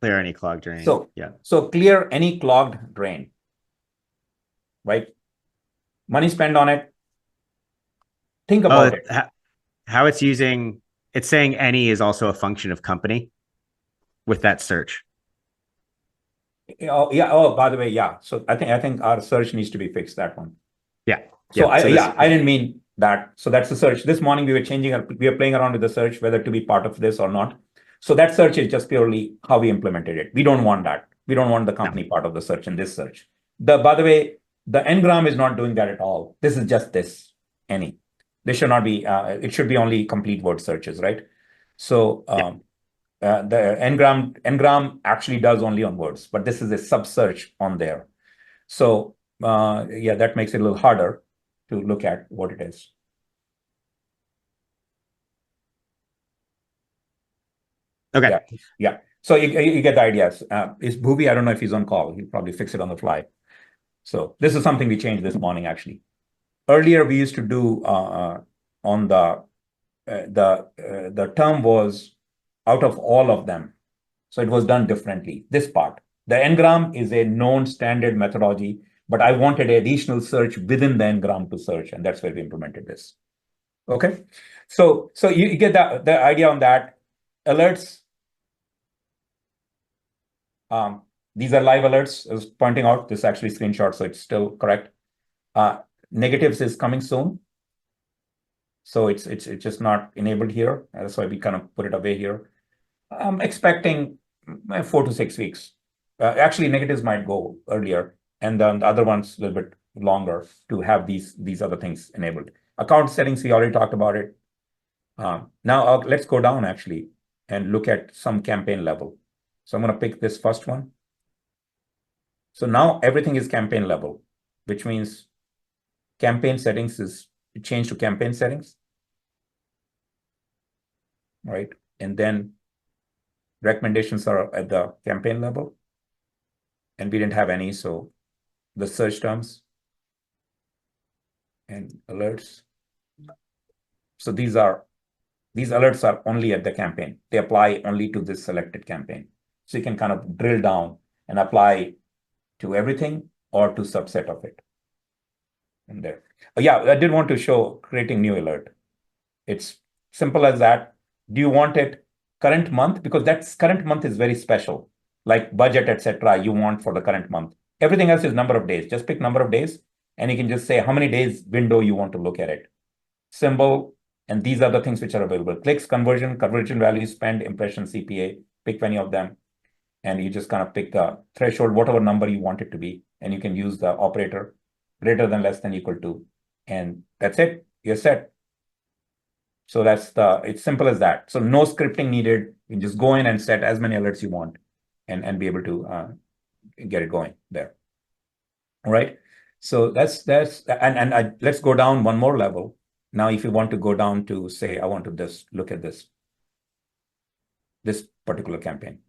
Clear any clogged drain. So, yeah. So clear any clogged drain, right? Money spent on it. Think about it. How it's using, it's saying any is also a function of company with that search. Oh, yeah. Oh, by the way, yeah. So I think our search needs to be fixed, that one. Yeah. So I didn't mean that. So that's the search. This morning we were we were playing around with the search, whether to be part of this or not. So that search is just purely how we implemented it. We don't want that. We don't want the company part of the search in this search. By the way, the ngram is not doing that at all. This is just this, any. This should not be, it should be only complete word searches, right? So the ngram actually does only on words, but this is a sub search on there. So yeah, that makes it a little harder to look at what it is. Okay. Yeah. So you get the ideas. Is Bhubi? I don't know if he's on call. He'll probably fix it on the fly. So this is something we changed this morning, actually. Earlier, we used to do on the term was out of all of them. So it was done differently. This part, the ngram is a known standard methodology, but I wanted additional search within the ngram to search, and that's where we implemented this. Okay, so you get the idea on that. Alerts. These are live alerts. I was pointing out this actually screenshot, so it's still correct. Negatives is coming soon. So it's just not enabled here. That's why we kind of put it away here. I'm expecting 4 to 6 weeks. Actually, negatives might go earlier, and then the other ones a little bit longer to have these other things enabled. Account settings, we already talked about it. Now let's go down actually and look at some campaign level. So I'm going to pick this first one. So now everything is campaign level, which means campaign settings is changed to campaign settings, right? And then recommendations are at the campaign level, and we didn't have any. So the search terms and alerts. So these alerts are only at the campaign. They apply only to this selected campaign. So you can kind of drill down and apply to everything or to subset of it. And there. Yeah, I did want to show creating new alert. It's simple as that. Do you want it current month? Because that's current month is very special, like budget, etc. You want for the current month. Everything else is number of days. Just pick number of days, and you can just say how many days window you want to look at it. Symbol, and these are the things which are available. Clicks, conversion value, spend, impression, CPA. Pick any of them, and you just kind of pick the threshold, whatever number you want it to be, and you can use the operator greater than, less than, equal to, and that's it. You're set. So it's simple as that. So no scripting needed. You can just go in and set as many alerts you want and be able to get it going there. All right. So let's go down one more level. Now, if you want to go down to say, I want to just look at this particular campaign.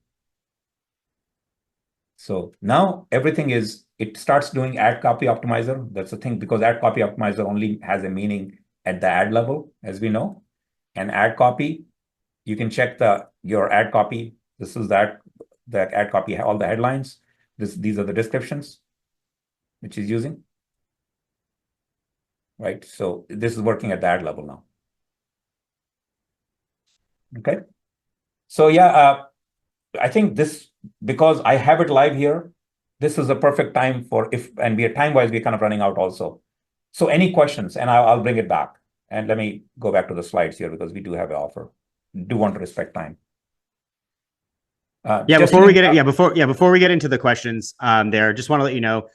So now everything it starts doing ad copy optimizer. That's the thing, because ad copy optimizer only has a meaning at the ad level, as we know. And ad copy, you can check your ad copy. This is the ad copy, all the headlines. These are the descriptions which is using. Right. So this is working at the ad level now. Okay. So yeah, I think this, because I have it live here, this is a perfect time for and we are time-wise, we're kind of running out also. So any questions, and I'll bring it back. And let me go back to the slides here, because we do have an offer. Do want to respect time. Before we get into the questions, just want to let you know,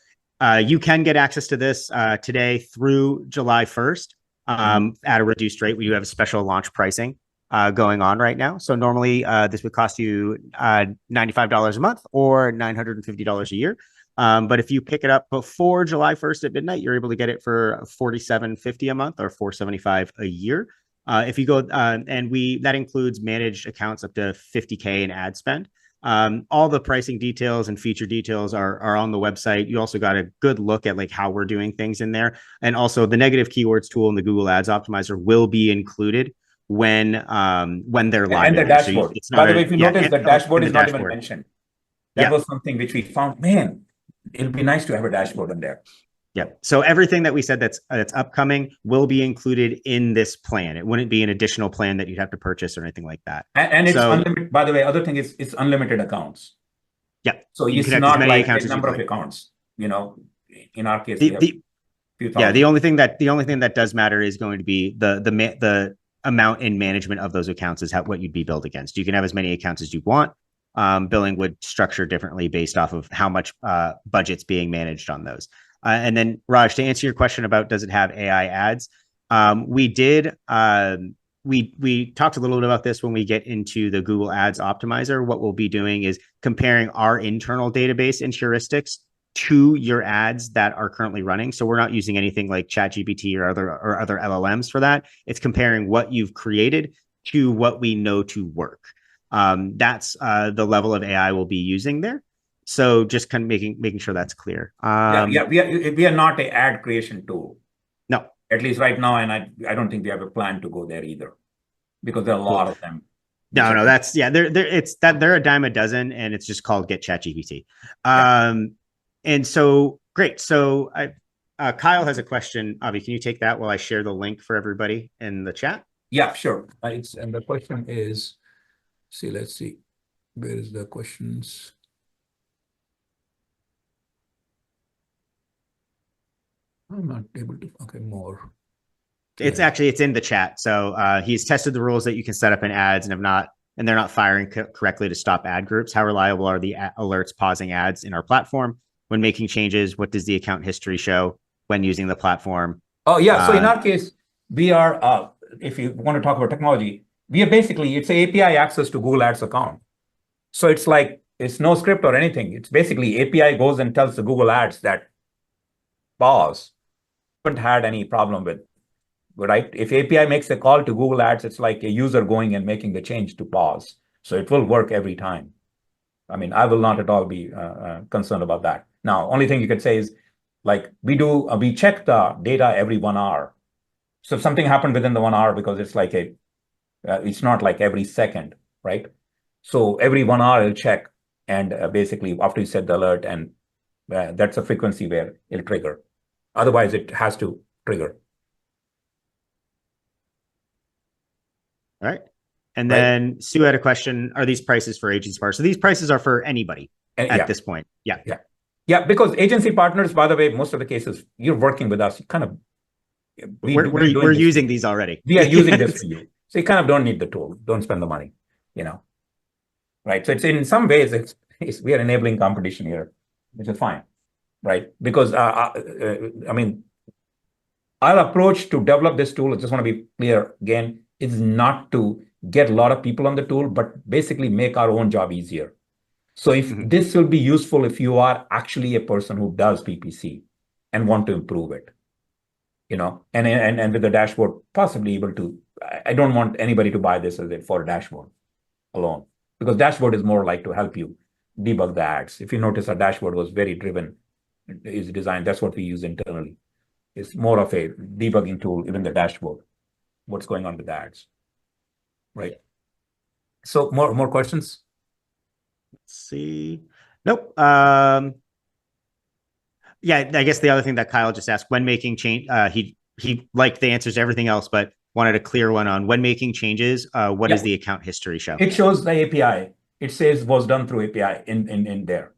you can get access to this today through July 1st at a reduced rate. We do have special launch pricing going on right now. So normally this would cost you $95 a month or $950 a year. But if you pick it up before July 1st at midnight, you're able to get it for $47.50 a month or $475 a year. If you go that includes managed accounts up to 50K in ad spend. All the pricing details and feature details are on the website. You also got a good look at like how we're doing things in there. And also the negative keywords tool and the Google Ads Optimizer will be included when they're live. And the dashboard. By the way, if you notice, the dashboard is not even mentioned. That was something which we found, man, it'll be nice to have a dashboard in there. Yeah. So everything that we said that's upcoming will be included in this plan. It wouldn't be an additional plan that you'd have to purchase or anything like that. And it's unlimited. By the way, other thing is it's unlimited accounts. Yeah. So it's not like a number of accounts. You know, in our case, the only thing that does matter is going to be the amount in management of those accounts is what you'd be billed against. You can have as many accounts as you want. Billing would structure differently based off of how much budget's being managed on those. And then Raj, to answer your question about does it have AI ads? We talked a little bit about this when we get into the Google Ads Optimizer. What we'll be doing is comparing our internal database and heuristics to your ads that are currently running. So we're not using anything like ChatGPT or other LLMs for that. It's comparing what you've created to what we know to work. That's the level of AI we'll be using there. So just kind of making sure that's clear. We are not an ad creation tool. No, at least right now, and I don't think we have a plan to go there either, because there are a lot of them. No, that's they're a dime a dozen, and it's just called Get ChatGPT. And so great. So Kyle has a question. Avi, can you take that while I share the link for everybody in the chat? Yeah, sure. And the question is, let's see, where is the questions? I'm not able to. Okay, more. It's in the chat. So he's tested the rules that you can set up in ads and they're not firing correctly to stop ad groups. How reliable are the alerts pausing ads in our platform when making changes? What does the account history show when using the platform? Oh yeah. So in our case, we are, if you want to talk about technology, we are basically, it's API access to Google Ads account. So it's like, it's no script or anything. It's basically API goes and tells the Google Ads that pause. Haven't had any problem with, right? If API makes a call to Google Ads, it's like a user going and making the change to pause. So it will work every time. I mean, I will not at all be concerned about that. Now, only thing you could say is, like, we check the data every 1 hour. So if something happened within the 1 hour, because it's like it's not like every second, right? So every 1 hour it'll check, and basically after you set the alert, and that's a frequency where it'll trigger. Otherwise, it has to trigger. All right. And then Sue had a question. Are these prices for agency partners? So these prices are for anybody at this point. Yeah, because agency partners, by the way, most of the cases, you're working with us, kind of. We're using these already. We are using this for you. So you kind of don't need the tool. Don't spend the money, right? So it's in some ways, we are enabling competition here, which is fine, right? Because, I mean, our approach to develop this tool, I just want to be clear again, is not to get a lot of people on the tool, but basically make our own job easier. So if this will be useful if you are actually a person who does PPC and want to improve it, and with the dashboard possibly able to, I don't want anybody to buy this for a dashboard alone, because dashboard is more like to help you debug the ads. If you notice, our dashboard was very driven, is designed, that's what we use internally. It's more of a debugging tool, even the dashboard, what's going on with the ads, right? So more questions? Let's see. Nope. Yeah, I guess the other thing that Kyle just asked, when making change, he liked the answers to everything else, but wanted a clear one on when making changes. What does the account history show? It shows the API. It says was done through API in there.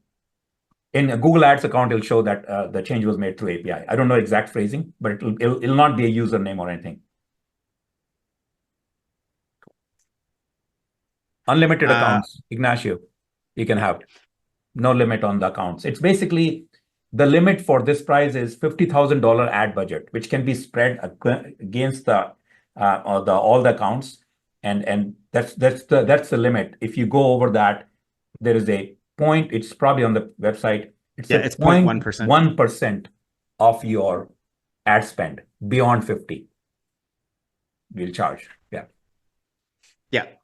In a Google Ads account, it'll show that the change was made through API. I don't know exact phrasing, but it'll not be a username or anything. Unlimited accounts, Ignacio, you can have no limit on the accounts. It's basically the limit for this price is $50,000 ad budget, which can be spread against all the accounts, and that's the limit. If you go over that, there is a point. It's probably on the website. It's 0.1%. 1% of your ad spend beyond 50. We'll charge.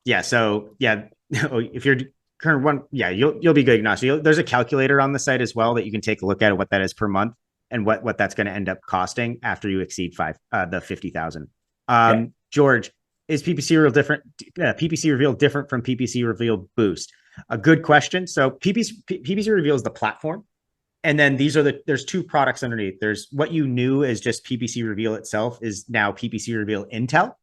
Yeah. So if you're current one, you'll be good, Ignacio. There's a calculator on the site as well that you can take a look at what that is per month and what that's going to end up costing after you exceed the 50,000. George, is PPC Reveal different? PPC Reveal different from PPC Reveal Boost? A good question. So PPC Reveal is the platform. And then there's two products underneath. There's what you knew as just PPC Reveal itself is now PPC Reveal Intel.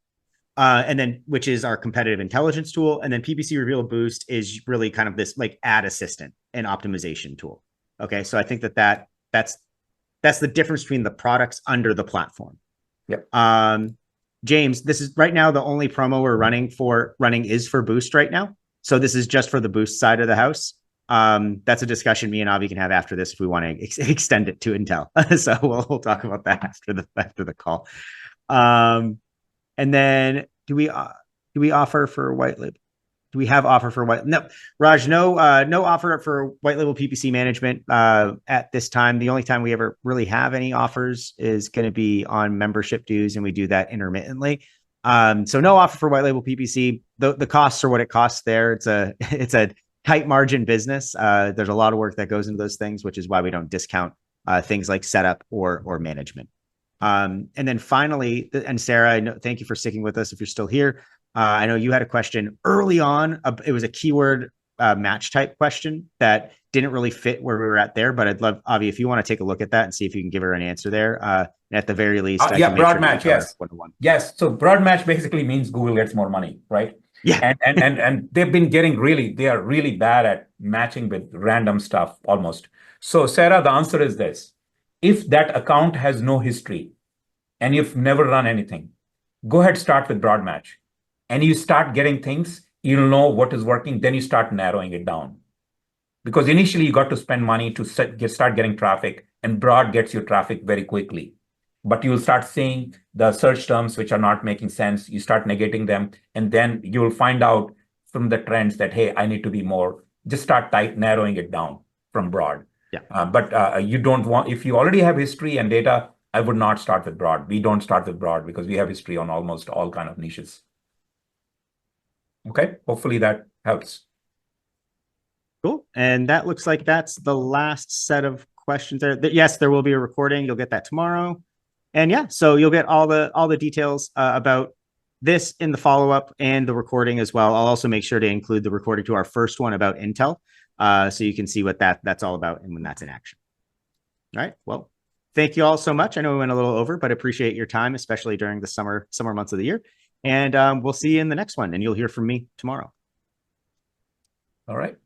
And then which is our competitive intelligence tool. And then PPC Reveal Boost is really kind of this like ad assistant and optimization tool. Okay. So I think that's the difference between the products under the platform. Yep. James, this is right now the only promo we're running is for Boost right now. So this is just for the Boost side of the house. That's a discussion me and Avi can have after this if we want to extend it to Intel. So we'll talk about that after the call. And then do we offer for white label? Do we have offer for white? No, Raj, no offer for white label PPC management at this time. The only time we ever really have any offers is going to be on membership dues, and we do that intermittently. So no offer for white label PPC. The costs are what it costs there. It's a tight margin business. There's a lot of work that goes into those things, which is why we don't discount things like setup or management. And then finally, and Sarah, thank you for sticking with us if you're still here. I know you had a question early on. It was a keyword match type question that didn't really fit where we were at there, but I'd love, Avi, if you want to take a look at that and see if you can give her an answer there. At the very least, broad match, yes. Yes, so broad match basically means Google gets more money, right? Yeah. And they've been they are really bad at matching with random stuff almost. So Sarah, the answer is this. If that account has no history and you've never run anything, go ahead, start with broad match. And you start getting things, you'll know what is working, then you start narrowing it down. Because initially you got to spend money to start getting traffic, and broad gets your traffic very quickly. But you'll start seeing the search terms which are not making sense, you start negating them, and then you'll find out from the trends that, hey, I need to be more, just start narrowing it down from broad. Yeah. But you don't want, if you already have history and data, I would not start with broad. We don't start with broad because we have history on almost all kind of niches. Okay, hopefully that helps. Cool. And that looks like that's the last set of questions there. Yes, there will be a recording. You'll get that tomorrow. And yeah, so you'll get all the details about this in the follow-up and the recording as well. I'll also make sure to include the recording to our first one about Intel, so you can see what that's all about and when that's in action. All right. Well, thank you all so much. I know we went a little over, but appreciate your time, especially during the summer months of the year. And we'll see you in the next one, and you'll hear from me tomorrow. All right.